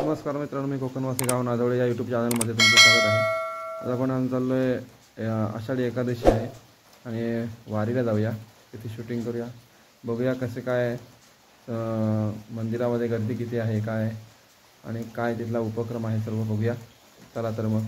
नमस्कार मित्रांनो, मी कोकणवासी गाव नाजवळे या यूट्यूब चॅनलमध्ये तुमचं स्वागत आहे। आज आपण चाललो आहे, आषाढी एकादशी आहे आणि वारीला जाऊया, तिथे शूटिंग करूया, बघूया कसे काय मंदिरामध्ये गर्दी किती आहे, काय आणि काय तिथला उपक्रम आहे सर्व बघूया। चला तर मग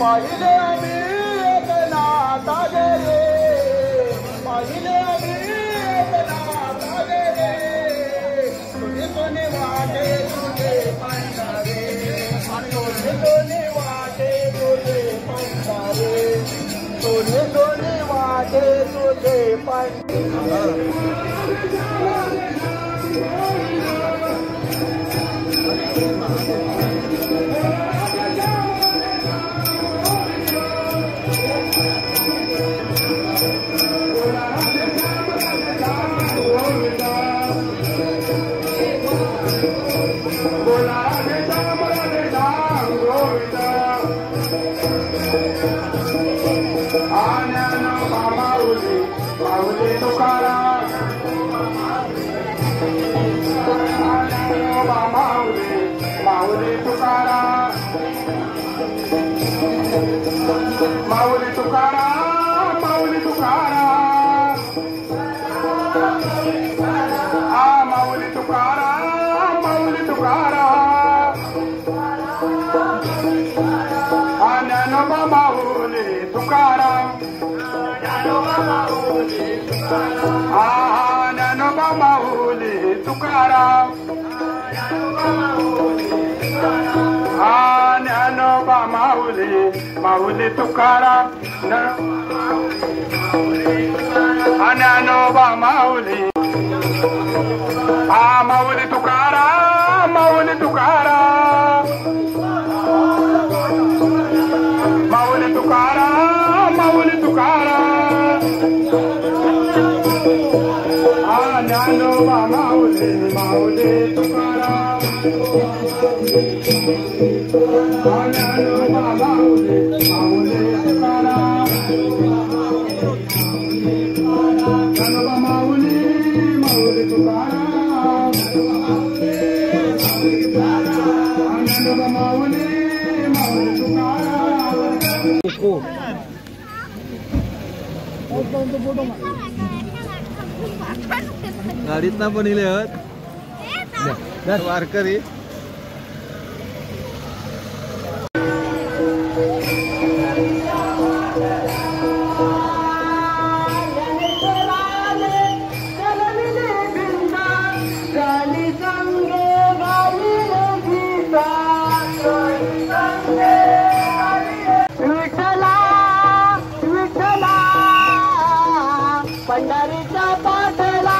पाहिले आम्ही एकनाथ आले रे, पाहिले आम्ही एकनाथ आले रे, तुझे कोणी वाटे तुझे पंढरे, तुझे कोणी वाटे तुझे पंढरे, तुझे कोणी वाटे तुझे पंढरे. माऊली तुकाराम, माऊली तुकाराम, माऊली तुकाराम, माऊली तुकाराम, ज्ञानोबा माऊली तुकाराम, ज्ञानोबा माऊली तुकाराम, ज्ञानोबा माऊली तुकाराम, ज्ञानोबा माऊली, माऊली तुकाराम, ज्ञानोबा माऊली, माऊली तुकाराम, माऊली तुकाराम, माऊली तुकाराम, माऊली तुकाराम, ज्ञानोबा माऊली, माऊली तुकाराम, ज्ञानोबा माऊली, माऊली तुकाराम, ज्ञानोबा माऊली, माऊली तुकाराम, ज्ञानोबा माऊली, माऊली तुकाराम. गाडीत ना पण इले वारकरी पंढरीचा पाठला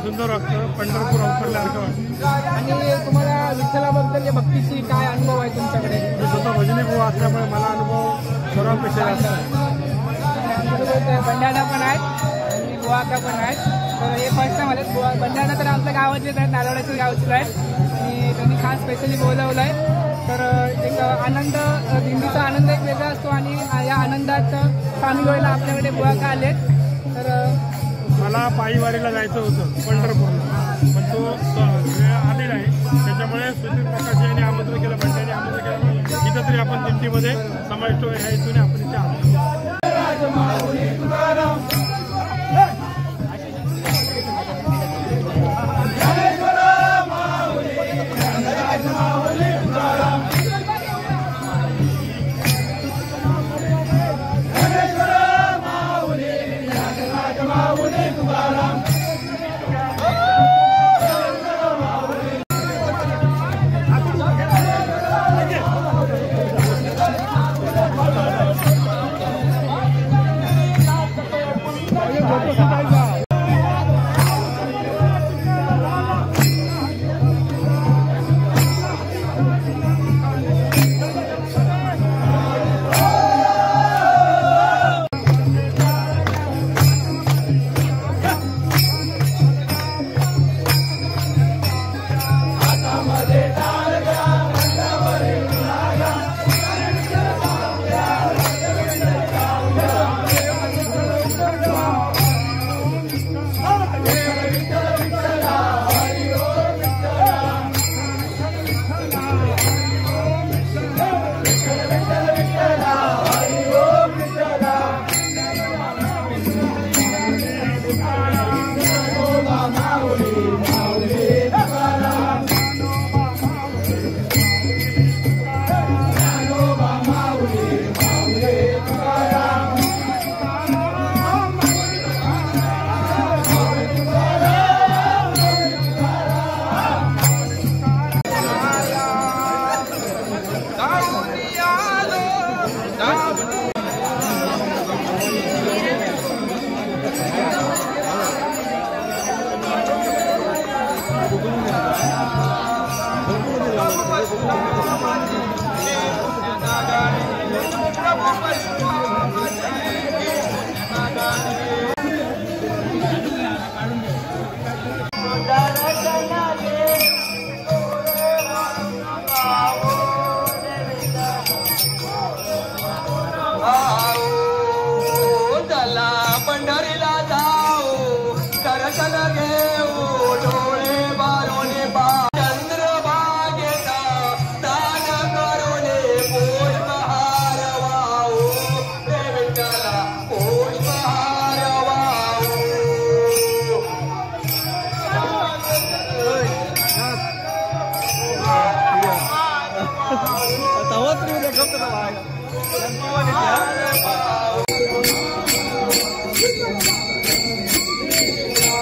सुंदर वाटतं. पंढरपूर अवतरल्यासारखं वाटतं. आणि तुम्हाला विठ्ठलाबद्दल भक्तीची काय अनुभव आहे तुमच्याकडे? स्वतः भजनी भाऊ असल्यामुळे मला अनुभव सर्वांपेक्षा जास्त आहे. बंडाणा पण आहेत आणि गोवाका पण आहेत. तर हे फर्स्ट टाइम आले. बंडाणा तर आमच्या गावातलेच आहेत, नारळाच्या गावचे आहेत आणि त्यांनी खास स्पेशली बोलवलं आहे. तर एक आनंद, दिंडीचा आनंद एक वेगळा असतो आणि या आनंदात सामील व्हायला आपल्याकडे गोवाका आलेत. तर मला पायी वारीला जायचं होतं पंढरपूरला, पण तो मंदिर आहे, त्याच्यामुळे सुधीर प्रकाश यांनी आमंत्रण केलं, बंड्याने आमंत्रण केलं, इथं तरी आपण दिंडीमध्ये समाविष्ट ह्या हेतूने आपण इथे आलो.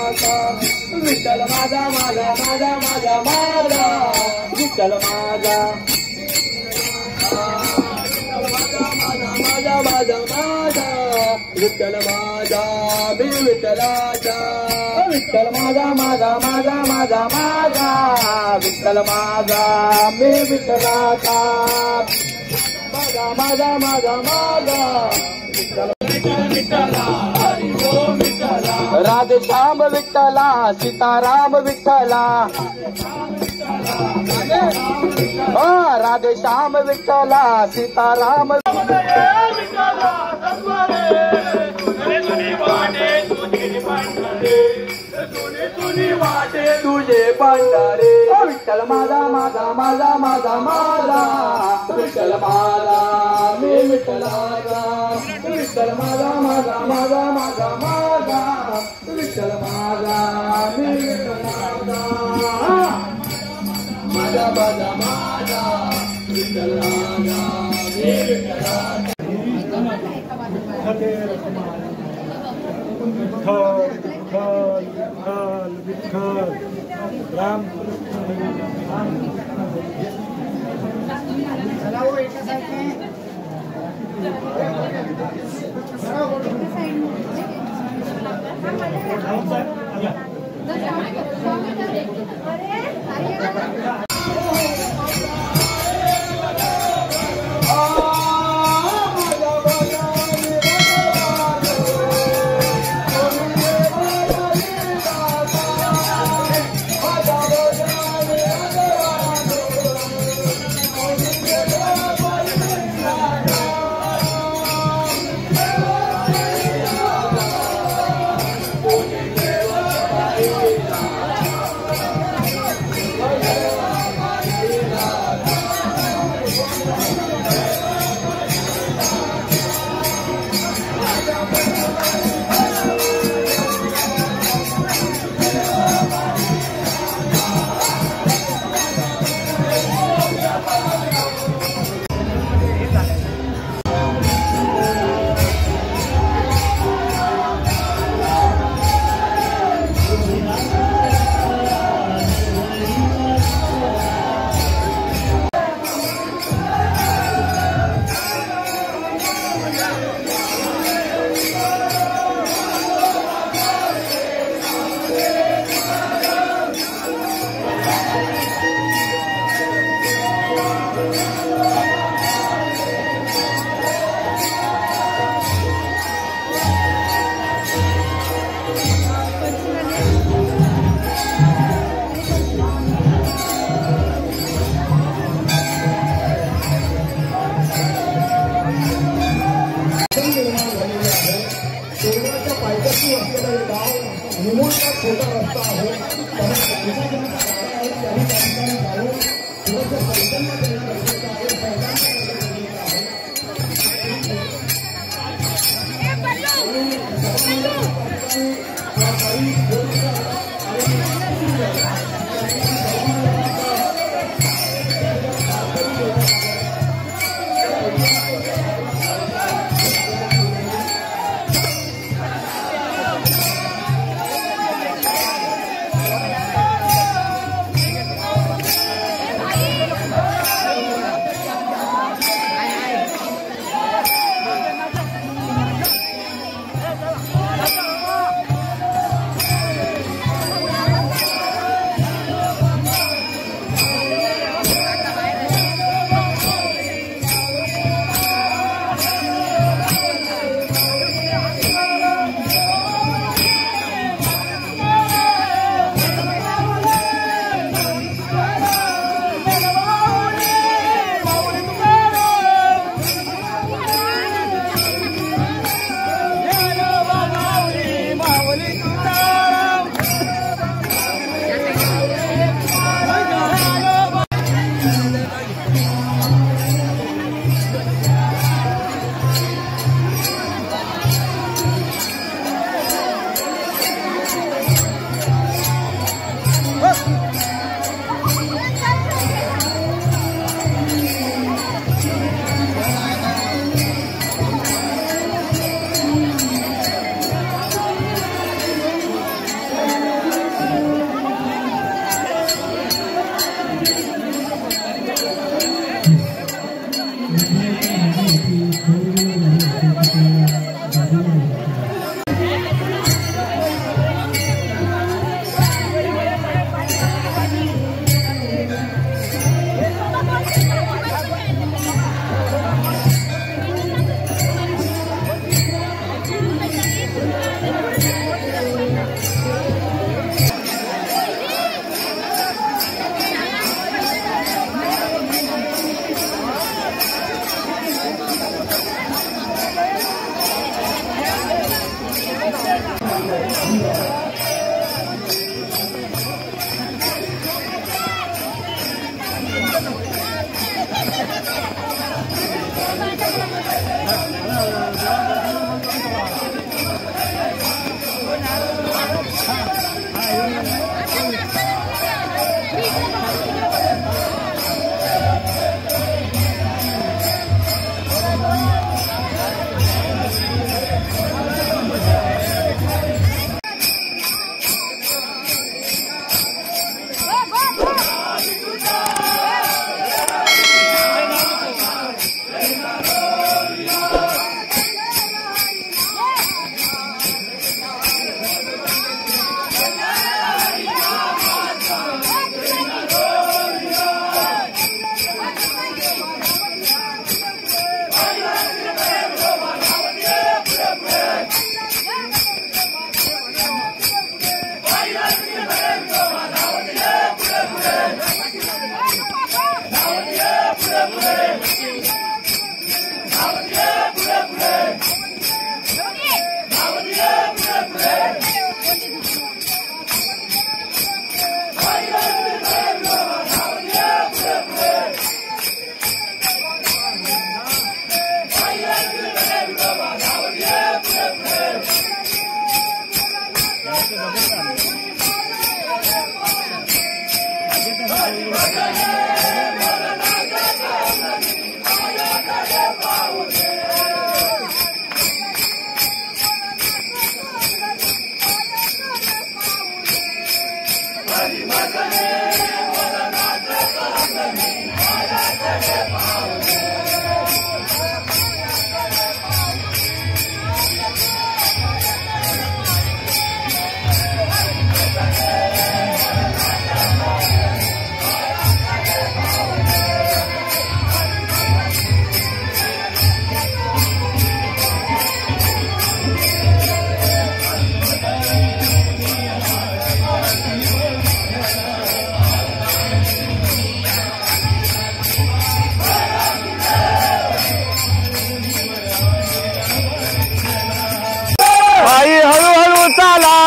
विठ्ठल माझा माझा माझा माझा माझा विठ्ठल माझा माझा माझा माझा विठ्ठल माझा मी विठ्ठलाचा विठ्ठल माझा माझा माझा माझा माझा विठ्ठल माझा मी विठ्ठलाचा माझा माझा माझा माझा विठ्ठल विठ्ठला हरी ओम विठ्ठला राधे श्याम विठ्ठला सीताराम विठ्ठला राधे श्याम विठ्ठला सीताराम तुझे पंढरे विठ्ठल माझा माझा माझा माझा माझा विठ्ठल माझा मी विठ्ठलाचा विठ्ठल माझा माझा माझा माझा माझा विठ्ठल माझा मी विठ्ठलाचा माझा माझा माझा विठ्ठल माझा मी विठ्ठलाचा विठ्ठल राम असलेलं हे गाव निमूळचा छोटा रस्ता आहे. त्यामुळे काही ठिकाणी जाऊन थोडंसं चैतन्य तयार गरजेचं आहे.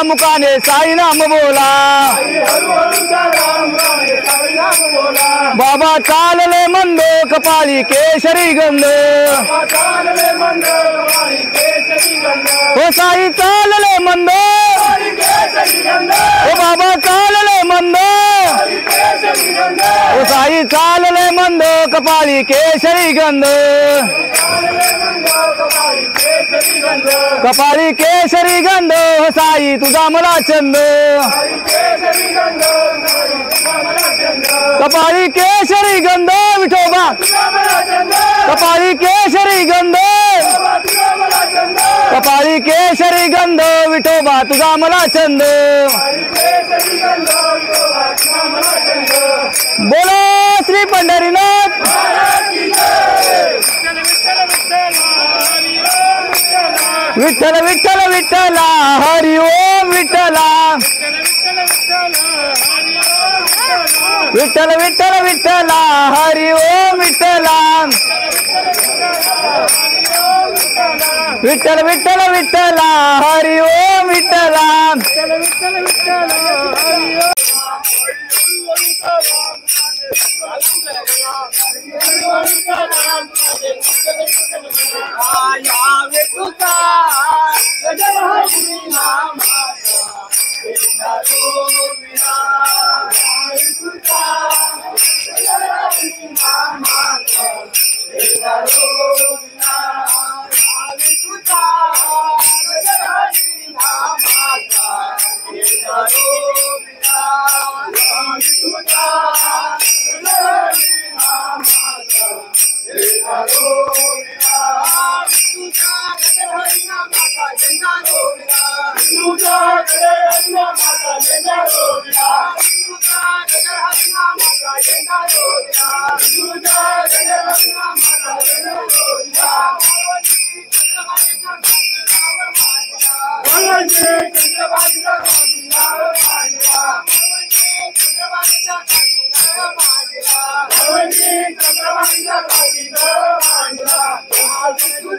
मुकाने साई नाम बोला बाबा चालले मंद कपाळी केशरी गंध हो साई चालले मंद ओ बाबा चालले मंद ओ साई चालले मंद कपाळी केशरी गंध कपाळी केशरी गंध हो साई तुझा मला छंद कपाळी केशरी गंध विठोबा कपाळी केशरी गंध कपाळी केशरी गंध विठोबा तुझा मला छंद बोलो श्री पंढरीनाथ विठ्ठल विठ्ठल विठ्ठला हरि ओम विठ्ठला विठ्ठल विठ्ठल विठ्ठला हरि ओम विठ्ठला विठ्ठल विठ्ठल विठ्ठला हरि ओम विठ्ठला चंद्रबाबू